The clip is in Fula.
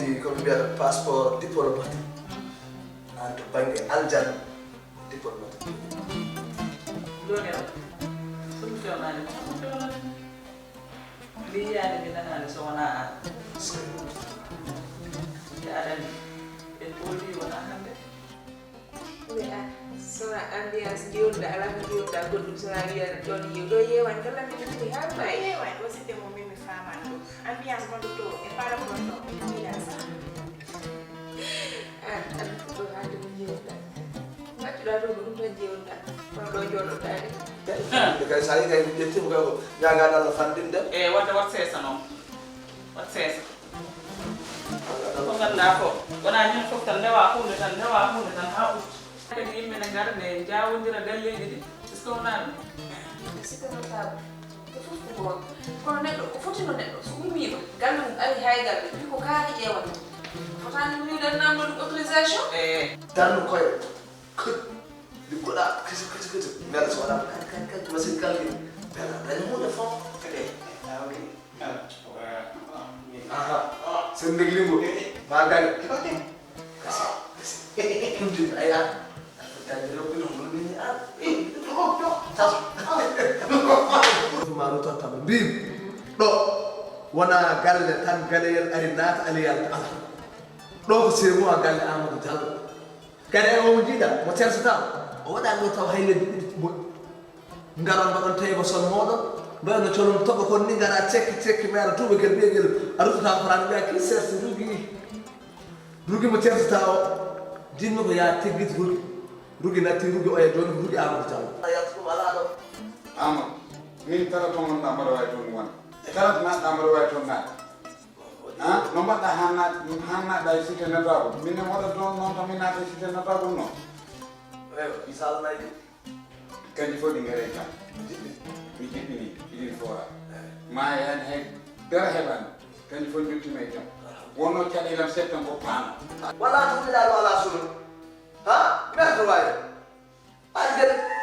mofti ko mbiyata passeport diplomatique to banggue aljanna diplomatique joni o somi fewnani mbiyade mi nanani so wona an mi aɗani en ɓoldi wona hande wi'a sona ambiance jiwonɗa ala ko jiwonɗa goɗɗum sona wiyata ɗon yiw ɗo yewan kala mbiɗa ha bay yewan wasite mo mimi faman ɗo ambiance gonɗo to e para gonɗo ambiance an ɗo hande ko jiwonɗa maccuɗa ɗo ko ɗum tan jiwonɗa kono ɗo joɗoɗaɗe kay sa yi kay ƴettima kay ko ñagaɗa Allah fandinde e wadde wat seesa noon wat seesa ko ganduɗa ko wona ñin fof tan ndewa hunde tan ha ɓurti kadi yimɓe ne gara ne jawodira galleji ɗi est ce que wona ɗum sikka notable ko fof ko gon kono neɗɗo ko fotino neɗɗo so ummima galle mum ari hay galle wi ko kaari ƴewata fotani wiɗen namdo ɗum autorisation darno koye kët liggoɗa kisi beela so waɗama kadi machine kalli beela dañi hunde fof kadi sen ndegligo ma galle kasi aya ma ɗo tottama mbimi ɗo wona galle tan galeyel ari naata aliyalta ala ɗo ko semo a galle Amadou Diallo kadi e omo jiiɗa mo cersatama o waɗani ɗo taw hay lebbi ɗiɗi moƴƴi garon mbaɗon tawi ko son moɗon mbayno colon toɓa kon ni gara cekki meeɗa tuuɓa guel ɓiyegel a ruttata forani mbiya ki serse rugi mo cersata o jinmi ko ya teggiti rugi natti rugi oya joni ko rugi Amadou Diallo a yalta ɗum ala ɗo Amadou min tara to gonɗa mbaɗa wawi toon wona kala to natɗa mbaɗa wawi toon naat no mbaɗɗa ha naatɗa e cité notable min en waɗa toon noon tan min naata e cité notable noon mi salnaji kanƴi fof ɗi gaare jam mi jiɗɗini iɗin fora ma yani hay dara heɓani kanƴi fof jottima e jam wonno caɗelam settan ko paano wala to mbiɗa ɗo ala suno ha merde wawi ɓaɗi